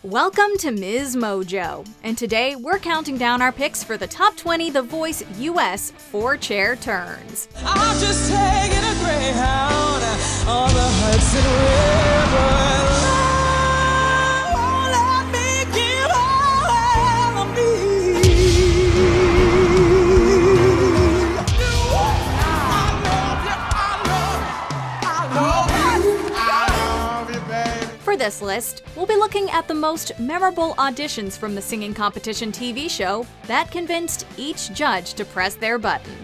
Welcome to MsMojo, and today we're counting down our picks for the top 20 The Voice US 4-chair turns. I'll just take it a Greyhound on the Hudson River. Love, let me give all of me. I love you, baby. For this list, we'll be looking at the most memorable auditions from the singing competition TV show that convinced each judge to press their button.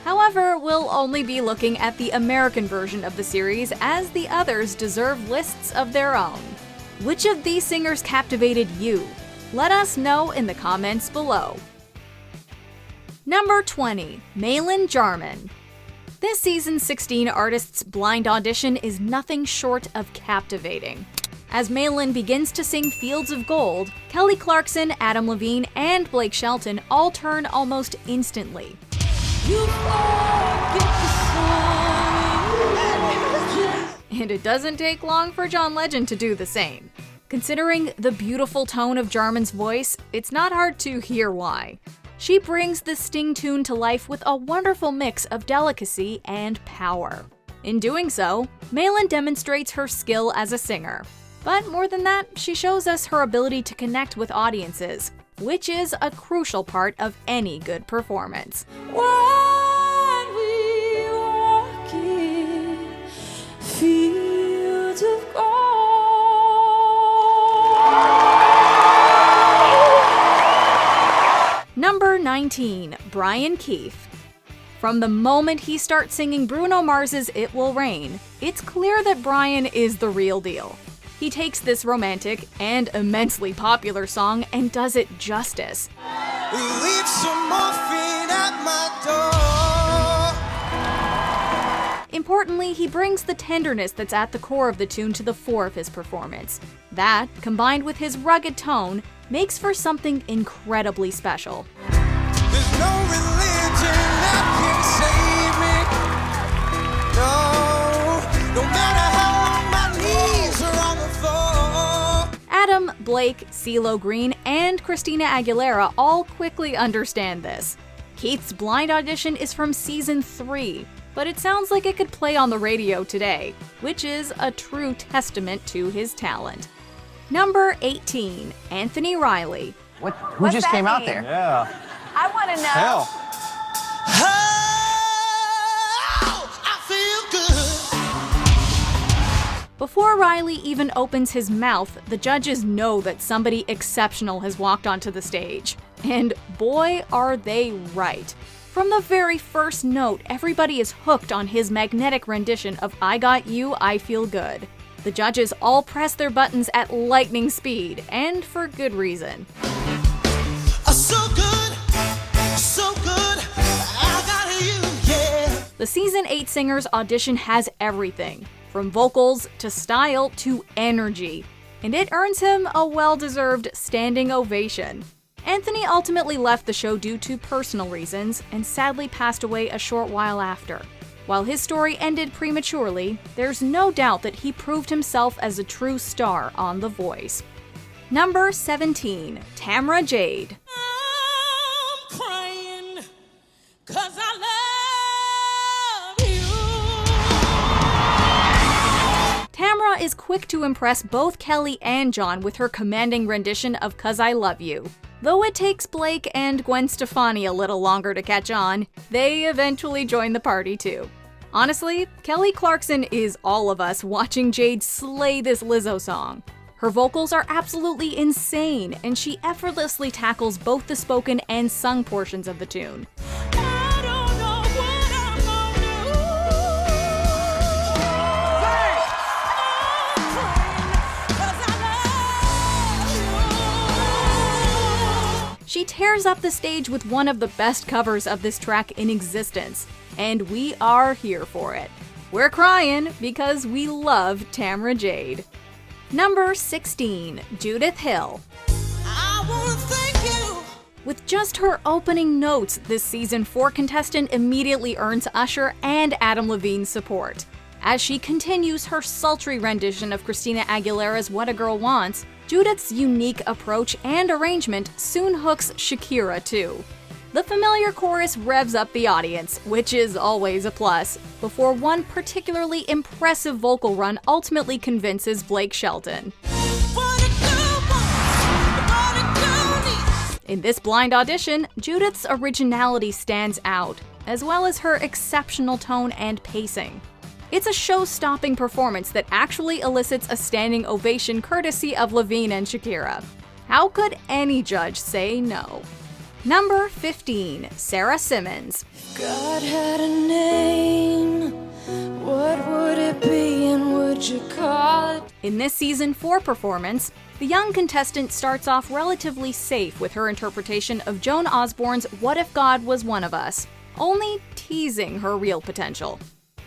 However, we'll only be looking at the American version of the series, as the others deserve lists of their own. Which of these singers captivated you? Let us know in the comments below. Number 20. Maelyn Jarmon. This season's 16 artists' blind audition is nothing short of captivating. As Maelyn begins to sing Fields of Gold, Kelly Clarkson, Adam Levine, and Blake Shelton all turn almost instantly. And it doesn't take long for John Legend to do the same. Considering the beautiful tone of Jarmon's voice, it's not hard to hear why. She brings the Sting tune to life with a wonderful mix of delicacy and power. In doing so, Maelyn demonstrates her skill as a singer. But more than that, she shows us her ability to connect with audiences, which is a crucial part of any good performance. When we walk in fields of gold. Number 19. Brian Keith. From the moment he starts singing Bruno Mars's It Will Rain, it's clear that Brian is the real deal. He takes this romantic and immensely popular song and does it justice. Leave some morphine at my door. Importantly, he brings the tenderness that's at the core of the tune to the fore of his performance. That, combined with his rugged tone, makes for something incredibly special. There's no religion that can save me. No matter how long my knees are on the floor. Adam, Blake, CeeLo Green, and Christina Aguilera all quickly understand this. Keith's blind audition is from season 3, but it sounds like it could play on the radio today, which is a true testament to his talent. Number 18. Anthony Riley. Who just came out there? Yeah. I want to know. Hell. Oh, I feel good. Before Riley even opens his mouth, the judges know that somebody exceptional has walked onto the stage. And boy, are they right. From the very first note, everybody is hooked on his magnetic rendition of I Got You, I Feel Good. The judges all press their buttons at lightning speed, and for good reason. So good, I got you, yeah. The season 8 singers audition has everything, from vocals to style to energy, and it earns him a well-deserved standing ovation. Anthony ultimately left the show due to personal reasons and sadly passed away a short while after. While his story ended prematurely, there's no doubt that he proved himself as a true star on The Voice. Number 17. Tamra Jade. I'm crying 'cause I love you. Tamra is quick to impress both Kelly and John with her commanding rendition of 'Cause I Love You. Though it takes Blake and Gwen Stefani a little longer to catch on, they eventually join the party too. Honestly, Kelly Clarkson is all of us watching Jade slay this Lizzo song. Her vocals are absolutely insane, and she effortlessly tackles both the spoken and sung portions of the tune. I don't know what I'm gonna do. She tears up the stage with one of the best covers of this track in existence, and we are here for it. We're crying because we love Tamra Jade. Number 16. Judith Hill. I wanna thank you. With just her opening notes, this season 4 contestant immediately earns Usher and Adam Levine's support. As she continues her sultry rendition of Christina Aguilera's What a Girl Wants, Judith's unique approach and arrangement soon hooks Shakira too. The familiar chorus revs up the audience, which is always a plus, before one particularly impressive vocal run ultimately convinces Blake Shelton. In this blind audition, Judith's originality stands out, as well as her exceptional tone and pacing. It's a show-stopping performance that actually elicits a standing ovation courtesy of Levine and Shakira. How could any judge say no? Number 15, Sarah Simmons. God had a name, what would it be and would you call it? In this season 4 performance, the young contestant starts off relatively safe with her interpretation of Joan Osborne's What If God Was One of Us, only teasing her real potential.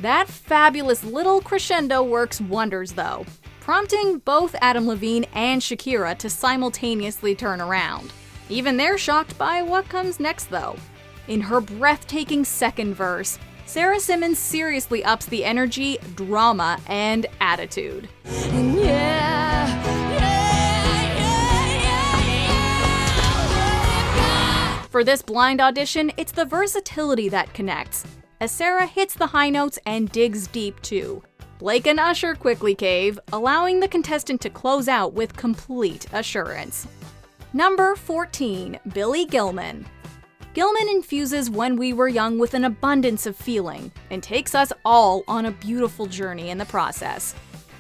That fabulous little crescendo works wonders though, prompting both Adam Levine and Shakira to simultaneously turn around. Even they're shocked by what comes next though. In her breathtaking second verse, Sarah Simmons seriously ups the energy, drama, and attitude. And For this blind audition, it's the versatility that connects, as Sarah hits the high notes and digs deep too. Blake and Usher quickly cave, allowing the contestant to close out with complete assurance. Number 14, Billy Gilman. Gilman infuses When We Were Young with an abundance of feeling, and takes us all on a beautiful journey in the process.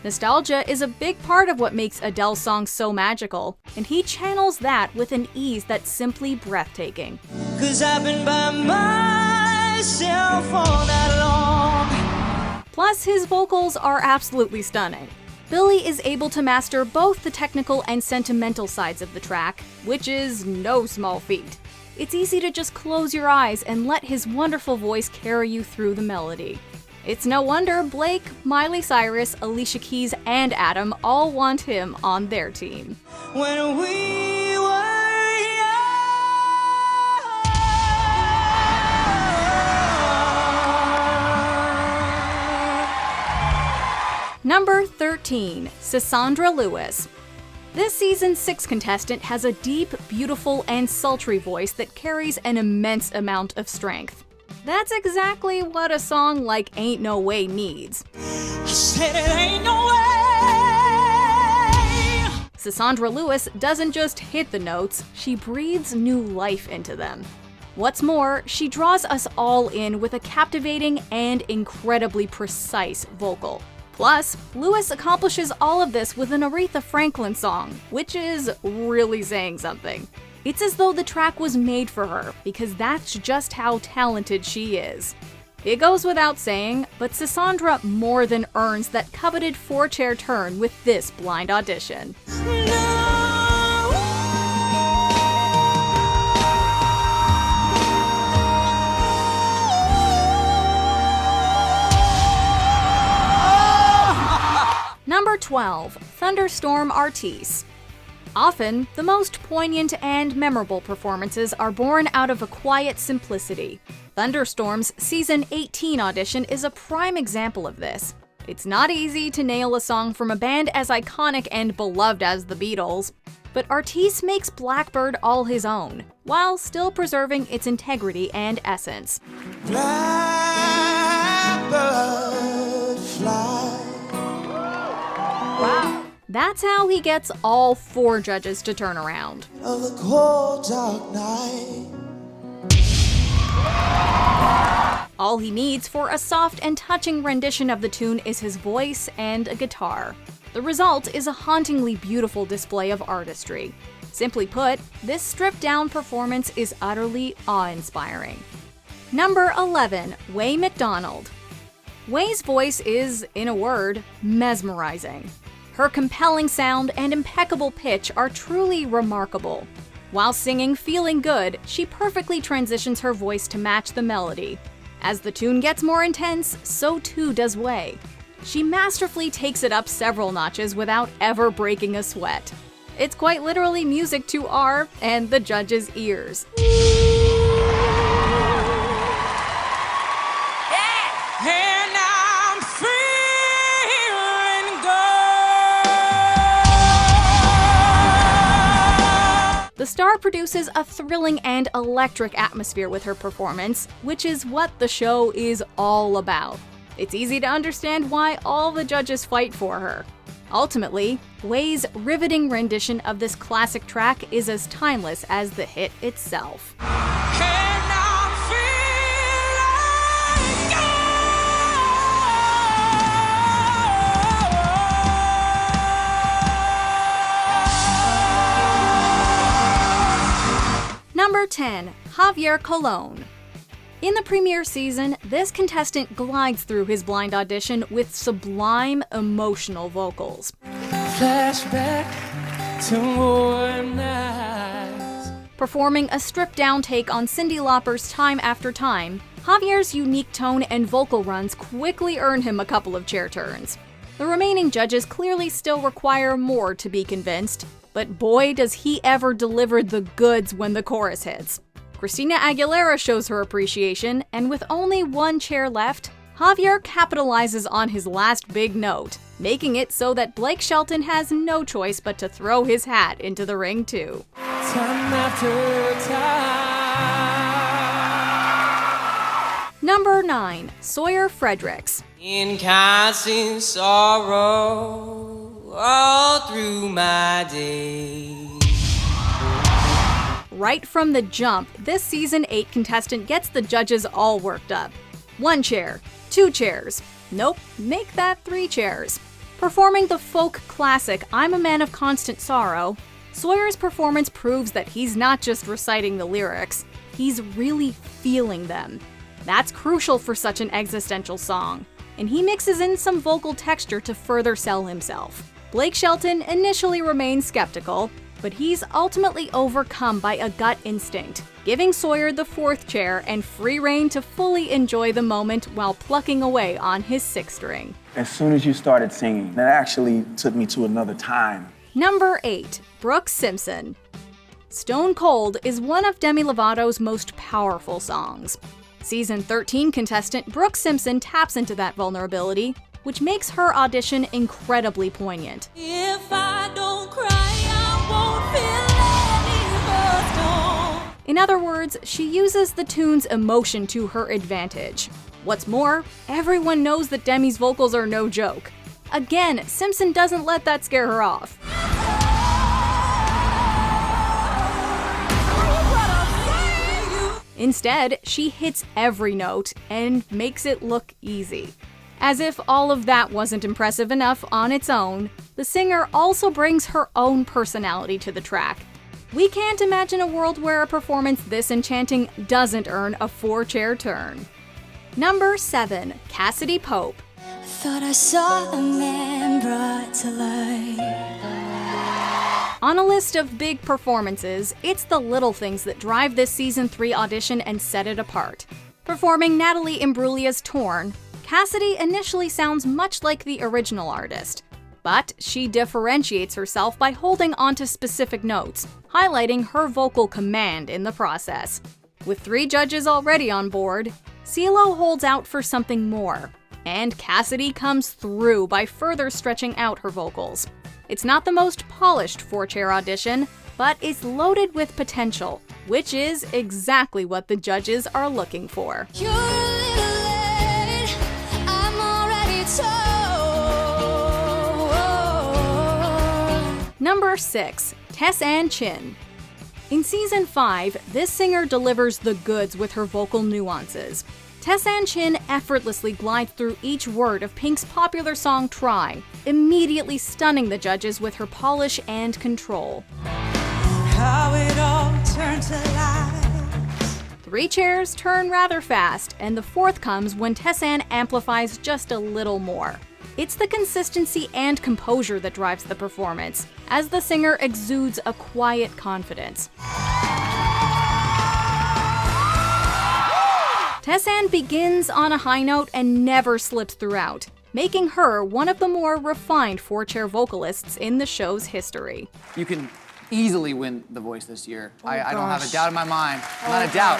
Nostalgia is a big part of what makes Adele's songs so magical, and he channels that with an ease that's simply breathtaking. 'Cause I've been by myself all that long. Plus, his vocals are absolutely stunning. Billy is able to master both the technical and sentimental sides of the track, which is no small feat. It's easy to just close your eyes and let his wonderful voice carry you through the melody. It's no wonder Blake, Miley Cyrus, Alicia Keys, and Adam all want him on their team. When we were Number 13, Cassandra Lewis. This season's 6 contestant has a deep, beautiful, and sultry voice that carries an immense amount of strength. That's exactly what a song like Ain't No Way needs. I said it ain't no way. Cassandra Lewis doesn't just hit the notes, she breathes new life into them. What's more, she draws us all in with a captivating and incredibly precise vocal. Plus, Lewis accomplishes all of this with an Aretha Franklin song, which is really saying something. It's as though the track was made for her, because that's just how talented she is. It goes without saying, but Cassandra more than earns that coveted 4-chair turn with this blind audition. Number 12, Thunderstorm Artis. Often, the most poignant and memorable performances are born out of a quiet simplicity. Thunderstorm's Season 18 audition is a prime example of this. It's not easy to nail a song from a band as iconic and beloved as the Beatles, but Artis makes Blackbird all his own, while still preserving its integrity and essence. Blackbird fly. Wow. That's how he gets all 4 judges to turn around. Of the cold dark night. All he needs for a soft and touching rendition of the tune is his voice and a guitar. The result is a hauntingly beautiful display of artistry. Simply put, this stripped-down performance is utterly awe-inspiring. Number 11, Way McDonald. Way's voice is, in a word, mesmerizing. Her compelling sound and impeccable pitch are truly remarkable. While singing Feeling Good, she perfectly transitions her voice to match the melody. As the tune gets more intense, so too does Way. She masterfully takes it up several notches without ever breaking a sweat. It's quite literally music to our and the judges' ears. And I'm feeling good. star produces a thrilling and electric atmosphere with her performance, which is what the show is all about. It's easy to understand why all the judges fight for her. Ultimately, Way's riveting rendition of this classic track is as timeless as the hit itself. Number 10. Javier Colon. In the premiere season, this contestant glides through his blind audition with sublime, emotional vocals. Flashback to warm nights. Performing a stripped-down take on Cyndi Lauper's Time After Time, Javier's unique tone and vocal runs quickly earn him a couple of chair turns. The remaining judges clearly still require more to be convinced, but boy does he ever deliver the goods when the chorus hits. Christina Aguilera shows her appreciation, and with only one chair left, Javier capitalizes on his last big note, making it so that Blake Shelton has no choice but to throw his hat into the ring too. Time after time. Number 9. Sawyer Fredericks. In constant sorrow all through my days. Right from the jump, this season 8 contestant gets the judges all worked up. 1 chair, 2 chairs. Nope, make that 3 chairs. Performing the folk classic I'm a Man of Constant Sorrow, Sawyer's performance proves that he's not just reciting the lyrics, he's really feeling them. That's crucial for such an existential song, and he mixes in some vocal texture to further sell himself. Blake Shelton initially remains skeptical, but he's ultimately overcome by a gut instinct, giving Sawyer the 4th chair and free rein to fully enjoy the moment while plucking away on his 6th string. As soon as you started singing, that actually took me to another time. Number 8. Brooke Simpson. Stone Cold is one of Demi Lovato's most powerful songs. Season 13 contestant Brooke Simpson taps into that vulnerability, which makes her audition incredibly poignant. If I don't cry, I won't feel any hurt. In other words, she uses the tune's emotion to her advantage. What's more, everyone knows that Demi's vocals are no joke. Again, Simpson doesn't let that scare her off. Instead, she hits every note and makes it look easy. As if all of that wasn't impressive enough on its own, the singer also brings her own personality to the track. We can't imagine a world where a performance this enchanting doesn't earn a 4-chair turn. Number 7. Cassidy Pope. Thought I saw a man brought to life. On a list of big performances, it's the little things that drive this Season 3 audition and set it apart. Performing Natalie Imbruglia's Torn, Cassidy initially sounds much like the original artist, but she differentiates herself by holding onto specific notes, highlighting her vocal command in the process. With 3 judges already on board, CeeLo holds out for something more, and Cassidy comes through by further stretching out her vocals. It's not the most polished 4-chair audition, but it's loaded with potential, which is exactly what the judges are looking for. You're a little late, I'm already told. Number 6. Tess-Ann Chin. In Season 5, this singer delivers the goods with her vocal nuances. Tess-Ann Chin effortlessly glides through each word of Pink's popular song Try, immediately stunning the judges with her polish and control. How it all turned to lies. 3 chairs turn rather fast, and the 4th comes when Tess-Ann amplifies just a little more. It's the consistency and composure that drives the performance, as the singer exudes a quiet confidence. Tess-Ann begins on a high note and never slips throughout, making her one of the more refined 4-chair vocalists in the show's history. You can easily win The Voice this year. I don't have a doubt in my mind. Not a doubt.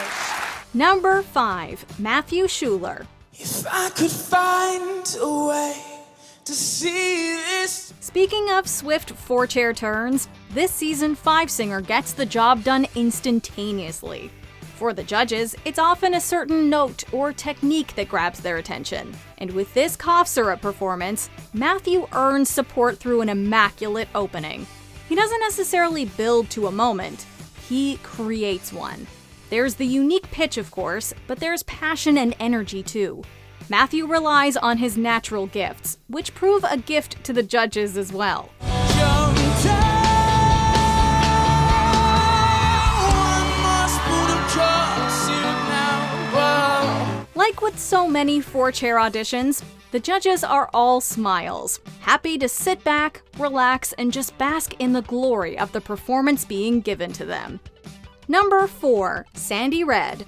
Number 5. Matthew Schuler. If I could find a way to see this. Speaking of swift four-chair turns, this season 5 singer gets the job done instantaneously. For the judges, it's often a certain note or technique that grabs their attention. And with this cough syrup performance, Matthew earns support through an immaculate opening. He doesn't necessarily build to a moment, he creates one. There's the unique pitch, of course, but there's passion and energy too. Matthew relies on his natural gifts, which prove a gift to the judges as well. Like with so many four-chair auditions, the judges are all smiles, happy to sit back, relax, and just bask in the glory of the performance being given to them. Number 4, SandyRedd.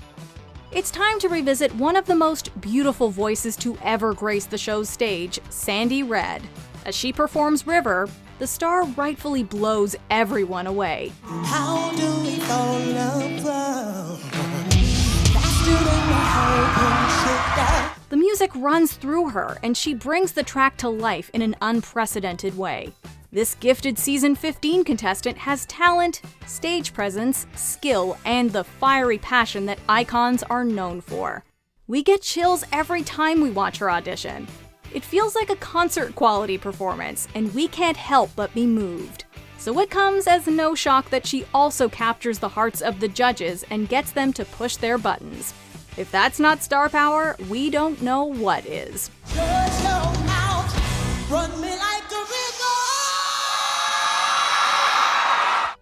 It's time to revisit one of the most beautiful voices to ever grace the show's stage, SandyRedd. As she performs River, the star rightfully blows everyone away. How do we fall in love? Faster than the hurricane shake down. The music runs through her, and she brings the track to life in an unprecedented way. This gifted season 15 contestant has talent, stage presence, skill, and the fiery passion that icons are known for. We get chills every time we watch her audition. It feels like a concert-quality performance, and we can't help but be moved. So it comes as no shock that she also captures the hearts of the judges and gets them to push their buttons. If that's not star power, we don't know what is. Shut your mouth, run me like a river.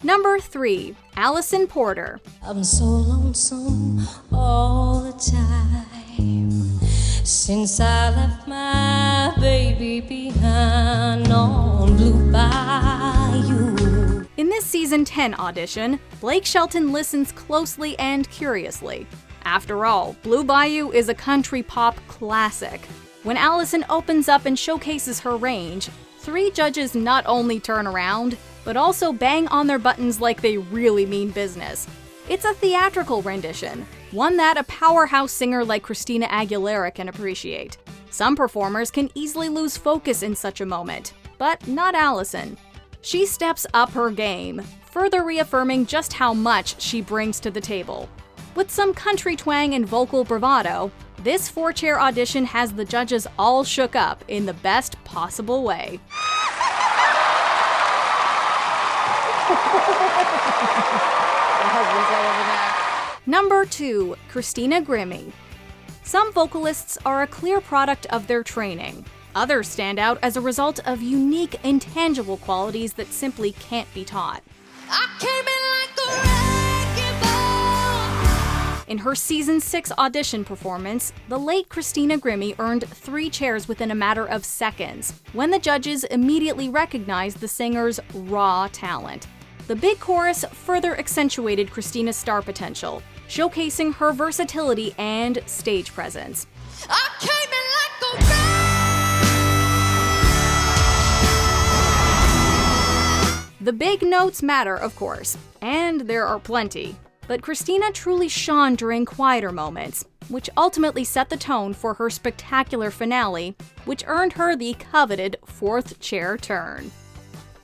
Number 3, Allison Porter. I'm so lonesome all the time since I left my baby behind on Blue Bayou. In this season 10 audition, Blake Shelton listens closely and curiously. After all, Blue Bayou is a country pop classic. When Allison opens up and showcases her range, 3 judges not only turn around, but also bang on their buttons like they really mean business. It's a theatrical rendition, one that a powerhouse singer like Christina Aguilera can appreciate. Some performers can easily lose focus in such a moment, but not Allison. She steps up her game, further reaffirming just how much she brings to the table. With some country twang and vocal bravado, this 4-chair audition has the judges all shook up in the best possible way. Number 2, Christina Grimmie. Some vocalists are a clear product of their training. Others stand out as a result of unique, intangible qualities that simply can't be taught. I came in like a wrecking ball. In her season 6 audition performance, the late Christina Grimmie earned 3 chairs within a matter of seconds, when the judges immediately recognized the singer's raw talent. The big chorus further accentuated Christina's star potential, showcasing her versatility and stage presence. I came in like a The big notes matter, of course, and there are plenty. But Christina truly shone during quieter moments, which ultimately set the tone for her spectacular finale, which earned her the coveted 4th chair turn.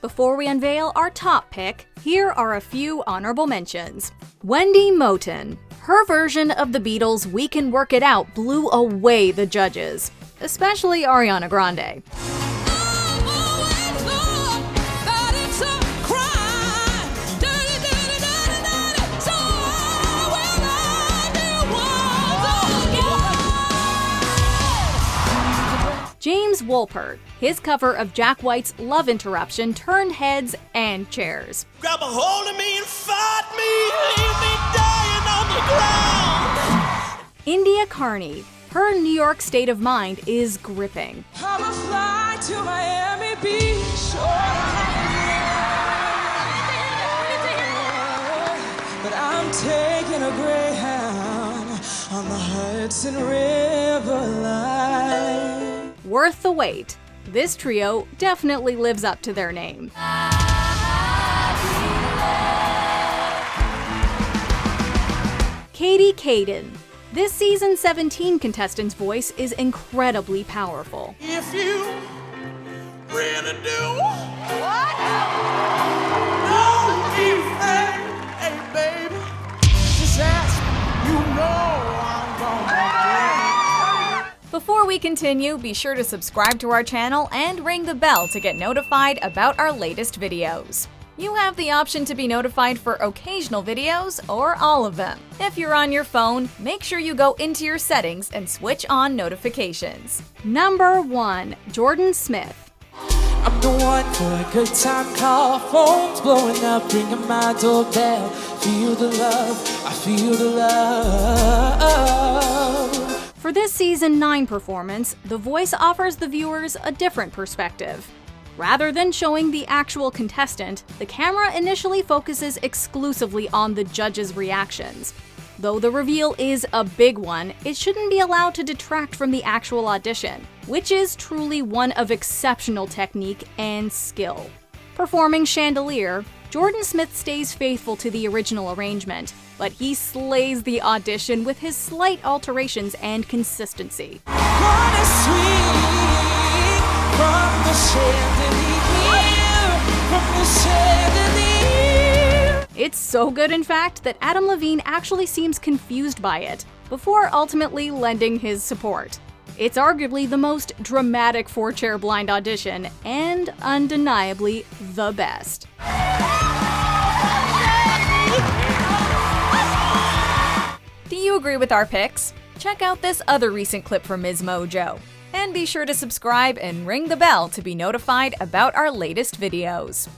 Before we unveil our top pick, here are a few honorable mentions. Wendy Moten. Her version of the Beatles' We Can Work It Out blew away the judges, especially Ariana Grande. James Wolpert. His cover of Jack White's Love Interruption turned heads and chairs. grab a hold of me and fight me, leave me dying on the ground. India Carney. Her New York state of mind is gripping. I'ma fly to Miami Beach, but I'm taking a Greyhound on the Hudson River line. Worth the wait. This trio definitely lives up to their name. Katie Caden. This season 17 contestant's voice is incredibly powerful. If you really do. What? Don't be afraid, hey baby. Just ask, you know I'm gonna do. Before we continue, be sure to subscribe to our channel and ring the bell to get notified about our latest videos. You have the option to be notified for occasional videos or all of them. If you're on your phone, make sure you go into your settings and switch on notifications. Number 1. Jordan Smith. I'm the one for a good time call. Phone's blowing up, ringing my doorbell. Feel the love, I feel the love. For this season 9 performance, The Voice offers the viewers a different perspective. Rather than showing the actual contestant, the camera initially focuses exclusively on the judges' reactions. Though the reveal is a big one, it shouldn't be allowed to detract from the actual audition, which is truly one of exceptional technique and skill. Performing Chandelier, Jordan Smith stays faithful to the original arrangement, but he slays the audition with his slight alterations and consistency. What is sweet from the chandelier, from the chandelier. It's so good, in fact, that Adam Levine actually seems confused by it, before ultimately lending his support. It's arguably the most dramatic 4-chair blind audition, and undeniably the best. Do you agree with our picks? Check out this other recent clip from MsMojo. And be sure to subscribe and ring the bell to be notified about our latest videos.